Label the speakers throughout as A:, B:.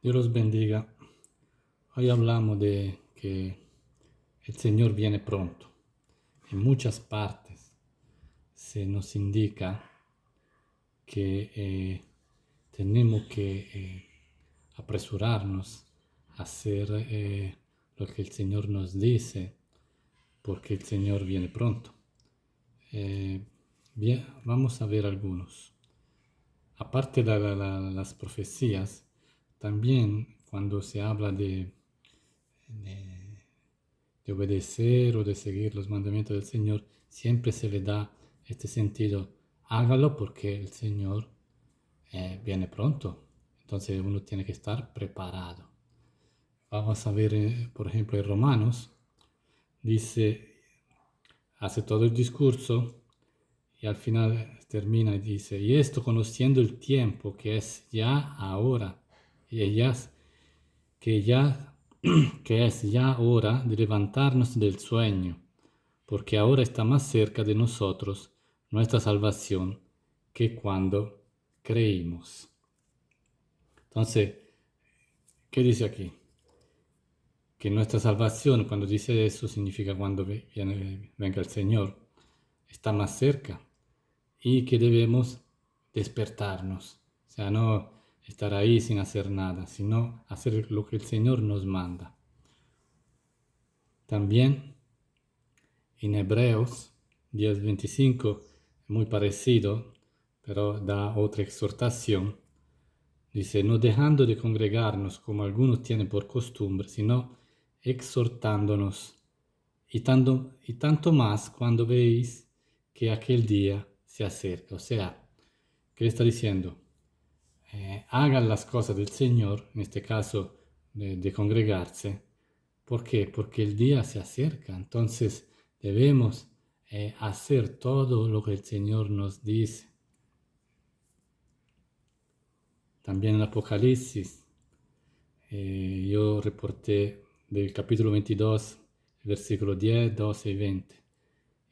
A: Dios los bendiga. Hoy hablamos de que el Señor viene pronto. En muchas partes se nos indica que tenemos que apresurarnos a hacer lo que el Señor nos dice, porque el Señor viene pronto. Bien, vamos a ver algunos. Aparte de las profecías, también cuando se habla de obedecer o de seguir los mandamientos del Señor, siempre se le da este sentido, hágalo porque el Señor viene pronto. Entonces uno tiene que estar preparado. Vamos a ver, por ejemplo, en Romanos, dice, hace todo el discurso y al final termina y dice, y esto conociendo el tiempo que es ya ahora, y ellas, que ya que es ya hora de levantarnos del sueño, porque ahora está más cerca de nosotros nuestra salvación que cuando creímos. Entonces, ¿qué dice aquí? Que nuestra salvación, cuando dice eso, significa cuando venga el Señor, está más cerca y que debemos despertarnos. O sea, no estar ahí sin hacer nada, sino hacer lo que el Señor nos manda. También en Hebreos 10:25, muy parecido, pero da otra exhortación. Dice, no dejando de congregarnos como algunos tienen por costumbre, sino exhortándonos, y tanto más cuando veis que aquel día se acerca. O sea, ¿qué le está diciendo? Hagan las cosas del Señor, en este caso de congregarse. ¿Por qué? Porque el día se acerca. Entonces debemos hacer todo lo que el Señor nos dice. También en Apocalipsis, yo reporté del capítulo 22, versículo 10, 12 y 20.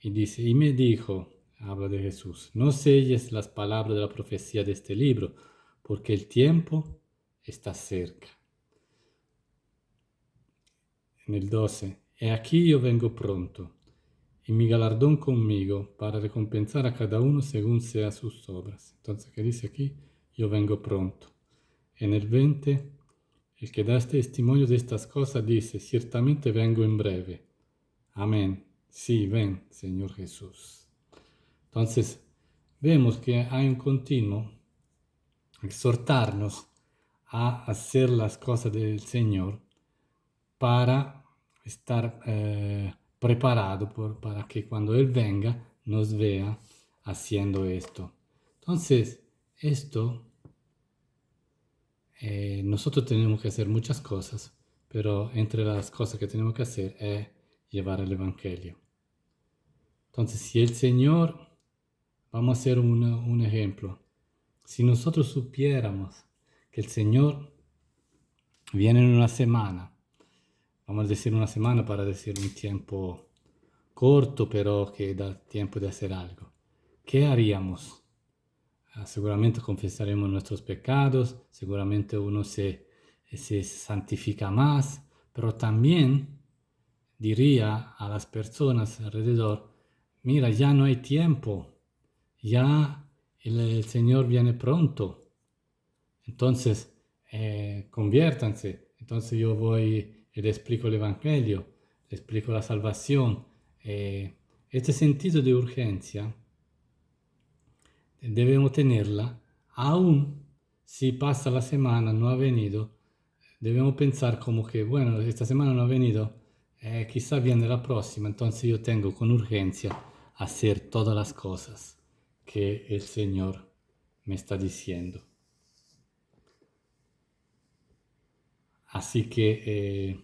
A: Y dice, y me dijo, habla de Jesús, no selles las palabras de la profecía de este libro, porque el tiempo está cerca. En el 12, he aquí yo vengo pronto, y mi galardón conmigo para recompensar a cada uno según sea sus obras. Entonces, ¿qué dice aquí? Yo vengo pronto. En el 20, el que da testimonio de estas cosas dice, ciertamente vengo en breve. Amén. Sí, ven, Señor Jesús. Entonces, vemos que hay un continuo exhortarnos a hacer las cosas del Señor para estar preparado para que cuando Él venga nos vea haciendo esto. Entonces, esto, nosotros tenemos que hacer muchas cosas, pero entre las cosas que tenemos que hacer es llevar el Evangelio. Entonces, si el Señor, vamos a hacer un ejemplo, si nosotros supiéramos que el Señor viene en una semana, vamos a decir una semana para decir un tiempo corto, pero que da tiempo de hacer algo. ¿Qué haríamos? Seguramente confesaremos nuestros pecados, seguramente uno se santifica más, pero también diría a las personas alrededor, mira, ya no hay tiempo, ya el Señor viene pronto, entonces conviértanse. Entonces yo voy y le explico el Evangelio, le explico la salvación. Este sentido de urgencia debemos tenerla, aún si pasa la semana, no ha venido, debemos pensar como que, bueno, esta semana no ha venido, quizá viene la próxima, entonces yo tengo con urgencia hacer todas las cosas que el Señor me está diciendo. Así que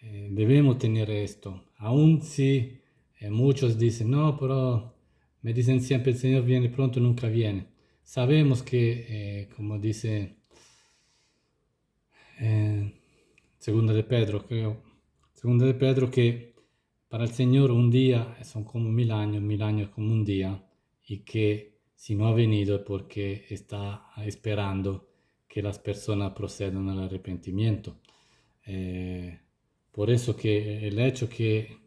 A: debemos tener esto, aun si muchos dicen, no, pero me dicen siempre el Señor viene pronto, nunca viene. Sabemos que, como dice eh, Segunda de Pedro, creo, Segunda de Pedro, que para el Señor un día son como 1000 años como un día, y que si no ha venido es porque está esperando que las personas procedan al arrepentimiento. Por eso que el hecho que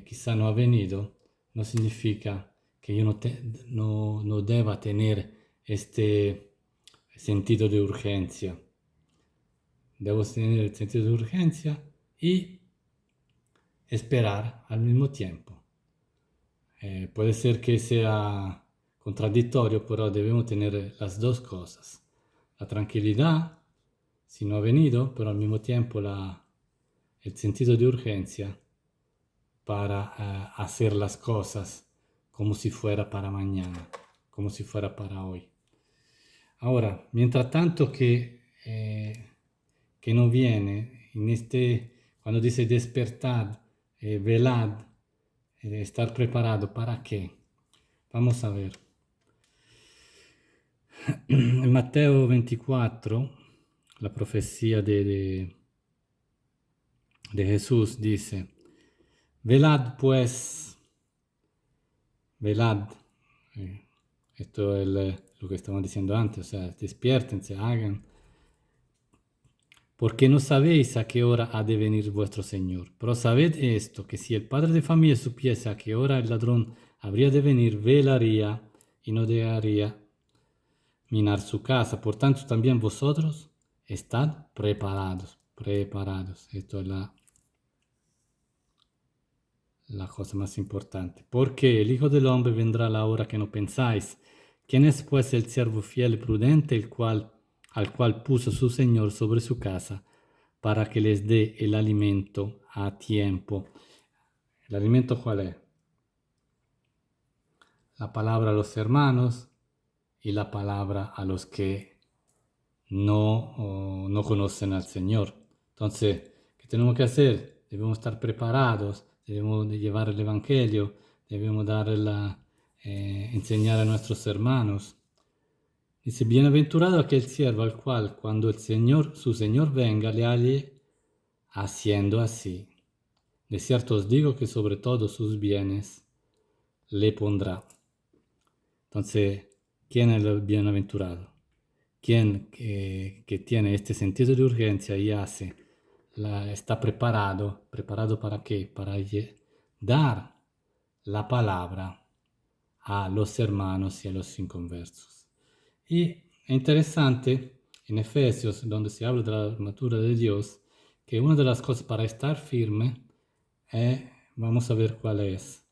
A: quizá no ha venido no significa que yo no deba tener este sentido de urgencia. Debo tener el sentido de urgencia y esperar al mismo tiempo. Puede ser que sea contradictorio, pero debemos tener las dos cosas. La tranquilidad, si no ha venido, pero al mismo tiempo el sentido de urgencia para hacer las cosas como si fuera para mañana, como si fuera para hoy. Ahora, mientras tanto que no viene, cuando dice despertad, velad, estar preparado, ¿para qué? Vamos a ver. En Mateo 24, la profecía de Jesús dice, velad pues, velad. Esto es lo que estamos diciendo antes, o sea, despiértense, hagan. Porque no sabéis a qué hora ha de venir vuestro Señor. Pero sabed esto, que si el padre de familia supiese a qué hora el ladrón habría de venir, velaría y no dejaría minar su casa. Por tanto, también vosotros estad preparados, preparados. Esto es la cosa más importante. Porque el Hijo del Hombre vendrá a la hora que no pensáis. ¿Quién es pues el siervo fiel y prudente, al cual puso su Señor sobre su casa, para que les dé el alimento a tiempo? ¿El alimento cuál es? La palabra a los hermanos y la palabra a los que no conocen al Señor. Entonces, ¿qué tenemos que hacer? Debemos estar preparados, debemos de llevar el Evangelio, debemos enseñar a nuestros hermanos. Dice, bienaventurado aquel siervo al cual, cuando su Señor venga, le halle haciendo así. De cierto os digo que sobre todos sus bienes le pondrá. Entonces, ¿quién es el bienaventurado? Quien que tiene este sentido de urgencia y está preparado. ¿Preparado para qué? Para dar la palabra a los hermanos y a los inconversos. Y es interesante en Efesios, donde se habla de la armadura de Dios, que una de las cosas para estar firme vamos a ver cuál es.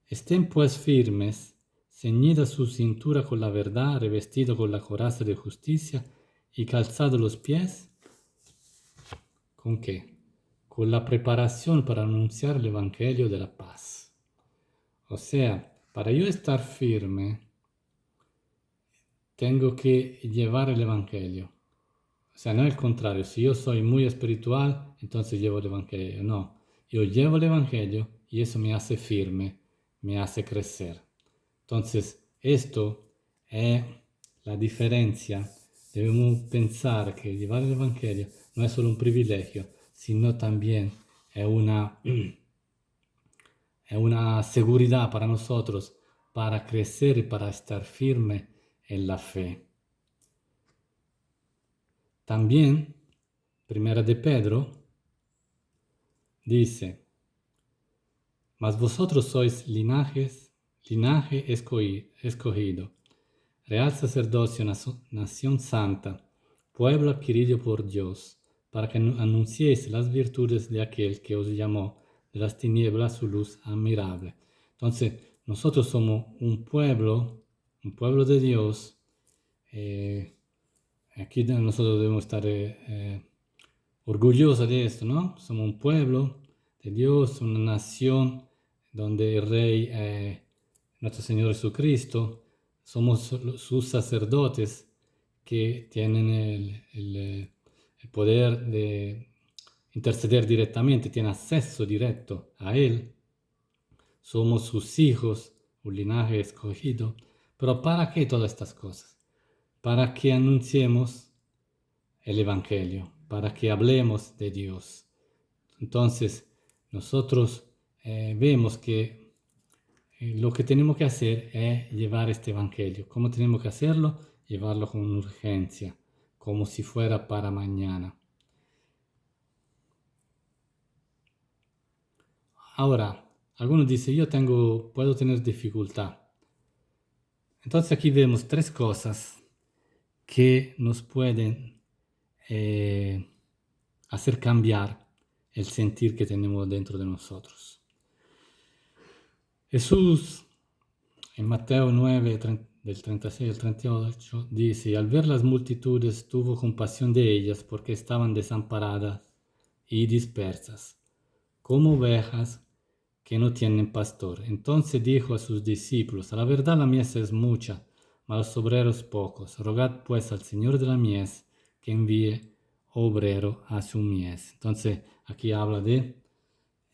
A: Estén pues firmes, ceñida su cintura con la verdad, revestido con la coraza de justicia y calzado los pies. ¿Con qué? Con la preparación para anunciar el Evangelio de la paz. O sea, para yo estar firme, tengo que llevar el Evangelio. O sea, no es el contrario. Si yo soy muy espiritual, entonces llevo el Evangelio. No, yo llevo el Evangelio y eso me hace firme, me hace crecer. Entonces, esto es la diferencia. Debemos pensar que llevar el Evangelio no es solo un privilegio, sino también es una seguridad para nosotros para crecer y para estar firme en la fe. También, Primera de Pedro dice, mas vosotros sois linaje escogido, real sacerdocio, nación santa, pueblo adquirido por Dios, para que anunciéis las virtudes de aquel que os llamó de las tinieblas a su luz admirable. Entonces, nosotros somos un pueblo de Dios. Aquí nosotros debemos estar orgullosos de esto, ¿no? Somos un pueblo de Dios, una nación donde el Rey nuestro Señor Jesucristo. Somos sus sacerdotes que tienen el poder de interceder directamente, tienen acceso directo a Él. Somos sus hijos, un linaje escogido. Pero ¿para qué todas estas cosas? Para que anunciemos el Evangelio, para que hablemos de Dios. Entonces, nosotros vemos que lo que tenemos que hacer es llevar este Evangelio. ¿Cómo tenemos que hacerlo? Llevarlo con urgencia, como si fuera para mañana. Ahora, algunos dicen, puedo tener dificultad. Entonces aquí vemos tres cosas que nos pueden hacer cambiar el sentir que tenemos dentro de nosotros. Jesús, en Mateo 9, del 36 al 38, dice, al ver las multitudes tuvo compasión de ellas porque estaban desamparadas y dispersas, como ovejas que no tienen pastor. Entonces dijo a sus discípulos, a la verdad la mies es mucha, mas los obreros pocos. Rogad pues al Señor de la mies que envíe obrero a su mies. Entonces aquí habla de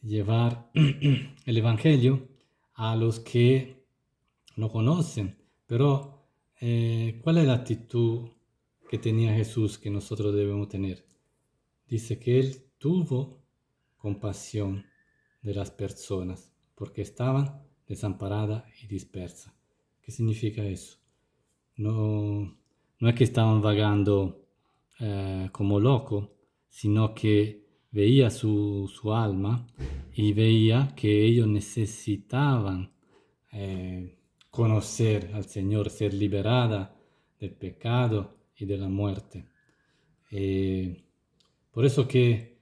A: llevar el Evangelio a los que no conocen. Pero, ¿cuál es la actitud que tenía Jesús que nosotros debemos tener? Dice que Él tuvo compasión de las personas porque estaban desamparadas y dispersas. ¿Qué significa eso? No, no es que estaban vagando como locos, sino que veía su alma y veía que ellos necesitaban conocer al Señor, ser liberada del pecado y de la muerte. Por eso que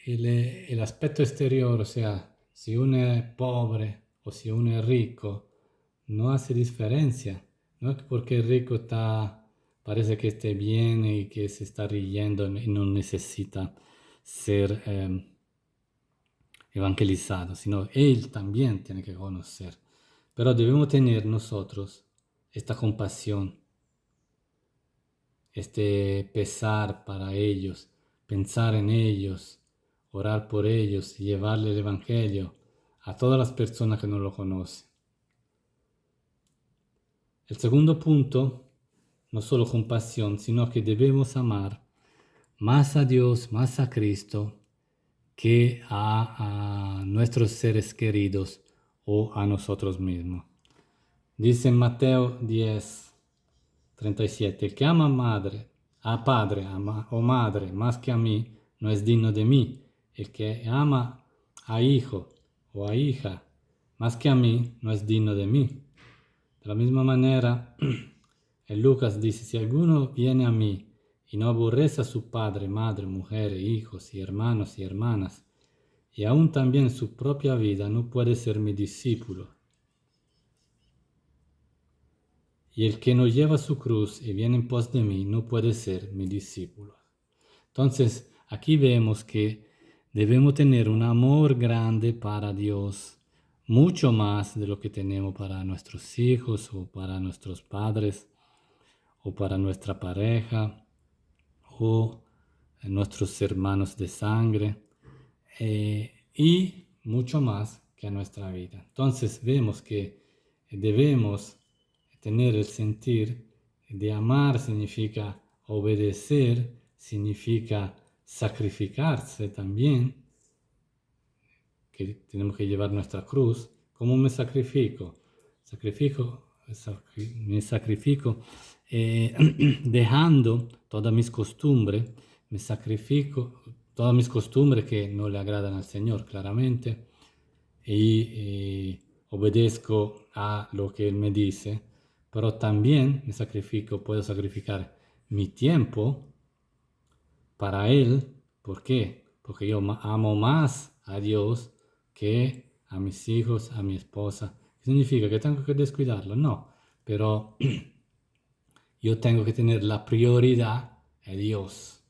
A: el aspecto exterior, o sea, si uno es pobre o si uno es rico, no hace diferencia. No es porque el rico parece que esté bien y que se está riendo y no necesita ser evangelizado, sino él también tiene que conocer. Pero debemos tener nosotros esta compasión, este pesar para ellos, pensar en ellos, orar por ellos y llevarle el Evangelio a todas las personas que no lo conocen. El segundo punto, no solo compasión, sino que debemos amar más a Dios, más a Cristo, que a nuestros seres queridos o a nosotros mismos. Dice en Mateo 10, 37, el que ama a padre o madre más que a mí, no es digno de mí. El que ama a hijo o a hija más que a mí, no es digno de mí. De la misma manera, en Lucas dice, si alguno viene a mí y no aborrece a su padre, madre, mujer, hijos y hermanos y hermanas, y aún también su propia vida, no puede ser mi discípulo. Y el que no lleva su cruz y viene en pos de mí, no puede ser mi discípulo. Entonces, aquí vemos que debemos tener un amor grande para Dios, mucho más de lo que tenemos para nuestros hijos o para nuestros padres o para nuestra pareja o nuestros hermanos de sangre y mucho más que a nuestra vida. Entonces vemos que debemos tener el sentir de amar, significa obedecer, significa sacrificarse también, que tenemos que llevar nuestra cruz. ¿Cómo me sacrifico? Me sacrifico dejando todas mis costumbres, me sacrifico todas mis costumbres que no le agradan al Señor, claramente, y obedezco a lo que Él me dice, pero también puedo sacrificar mi tiempo para Él. ¿Por qué? Porque yo amo más a Dios que a mis hijos, a mi esposa. ¿Significa que tengo que descuidarlo? No, pero yo tengo que tener la prioridad a Dios.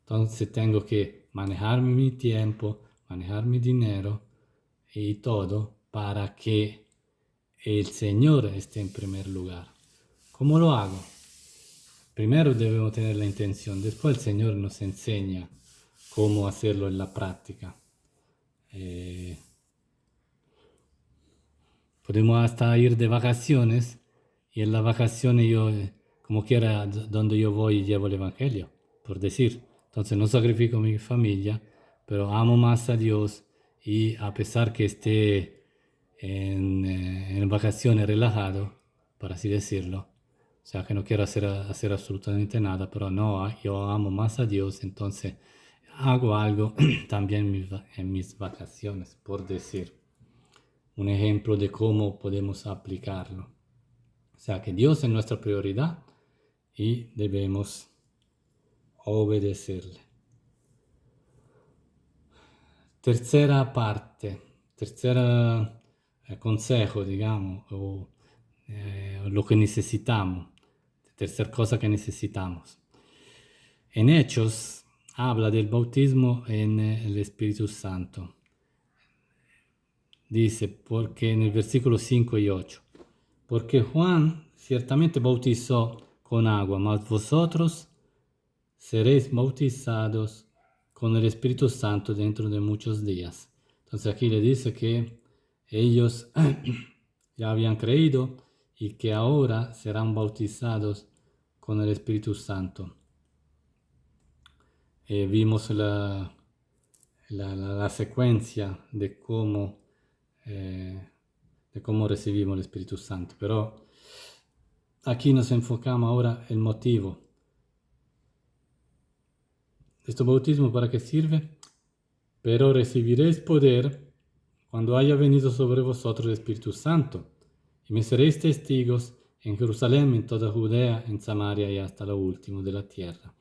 A: Entonces tengo que manejar mi tiempo, manejar mi dinero y todo para que el Señor esté en primer lugar. ¿Cómo lo hago? Primero debemos tener la intención, después el Señor nos enseña cómo hacerlo en la práctica. Podemos hasta ir de vacaciones y en las vacaciones yo, como quiera, donde yo voy, llevo el Evangelio, por decir. Entonces no sacrifico mi familia, pero amo más a Dios y a pesar que esté en vacaciones relajado, por así decirlo, O sea, que no quiero hacer absolutamente nada, pero no, yo amo más a Dios, entonces hago algo también en mis vacaciones, por decir. Un ejemplo de cómo podemos aplicarlo. O sea, que Dios es nuestra prioridad y debemos obedecerle. Tercera parte, tercer consejo, digamos, o lo que necesitamos, tercera cosa que necesitamos. En Hechos habla del bautismo en el Espíritu Santo. Dice, porque en el versículo 5 y 8, porque Juan ciertamente bautizó con agua, mas vosotros seréis bautizados con el Espíritu Santo dentro de muchos días. Entonces aquí le dice que ellos ya habían creído y que ahora serán bautizados con el Espíritu Santo. Vimos la secuencia de cómo recibimos el Espíritu Santo, pero aquí nos enfocamos ahora el motivo. ¿Este bautismo para qué sirve? Pero recibiréis poder cuando haya venido sobre vosotros el Espíritu Santo, y me seréis testigos en Jerusalén, en toda Judea, en Samaria y hasta lo último de la tierra.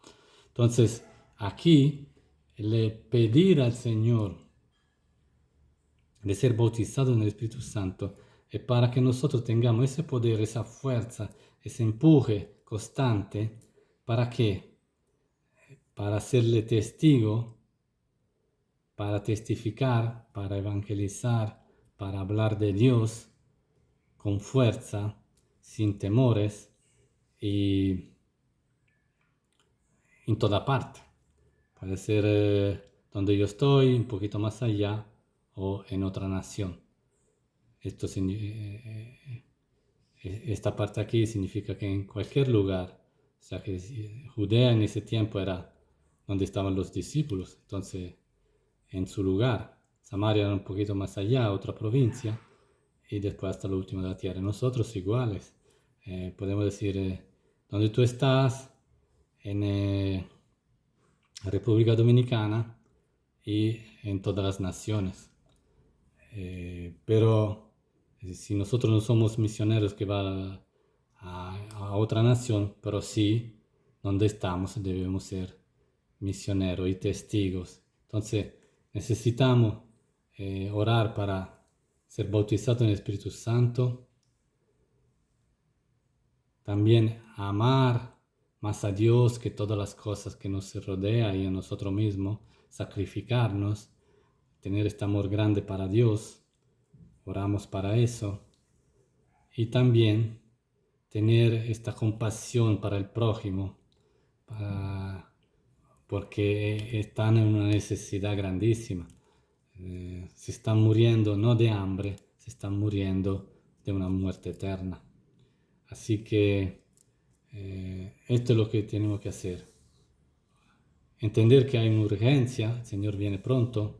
A: Entonces, aquí le pedir al Señor de ser bautizado en el Espíritu Santo es para que nosotros tengamos ese poder, esa fuerza, ese empuje constante. ¿Para qué? Para serle testigo, para testificar, para evangelizar, para hablar de Dios con fuerza, sin temores y en toda parte. Puede ser donde yo estoy, un poquito más allá o en otra nación. Esta parte aquí significa que en cualquier lugar, o sea que Judea en ese tiempo era donde estaban los discípulos, entonces en su lugar. Samaria era un poquito más allá, otra provincia, y después hasta lo último de la tierra. Nosotros iguales, podemos decir, donde tú estás, en República Dominicana y en todas las naciones. Pero si nosotros no somos misioneros que van a otra nación, pero sí, donde estamos debemos ser misioneros y testigos. Entonces necesitamos orar para ser bautizados en el Espíritu Santo, también amar más a Dios que todas las cosas que nos rodean y a nosotros mismos, sacrificarnos, tener este amor grande para Dios, oramos para eso, y también tener esta compasión para el prójimo, porque están en una necesidad grandísima. Se están muriendo no de hambre, se están muriendo de una muerte eterna. Así que esto es lo que tenemos que hacer. Entender que hay una urgencia, el Señor viene pronto,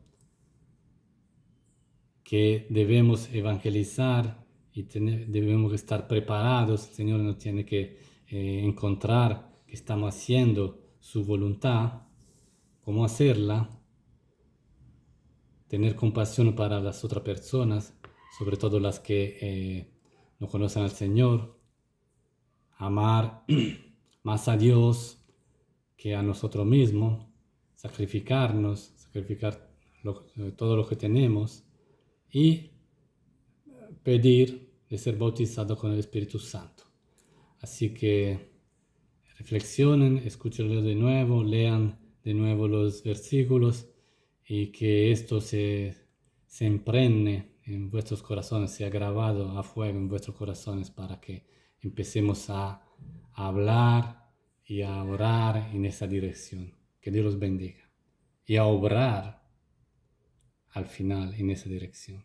A: que debemos evangelizar y debemos estar preparados. El Señor nos tiene que encontrar que estamos haciendo su voluntad, cómo hacerla, tener compasión para las otras personas, sobre todo las que no conocen al Señor, amar más a Dios que a nosotros mismos, sacrificarnos, sacrificar todo lo que tenemos y pedir de ser bautizado con el Espíritu Santo. Así que reflexionen, escúchenlo de nuevo, lean de nuevo los versículos y que esto se impregne en vuestros corazones, sea grabado a fuego en vuestros corazones para que empecemos a hablar y a orar en esa dirección. Que Dios los bendiga. Y a obrar al final en esa dirección.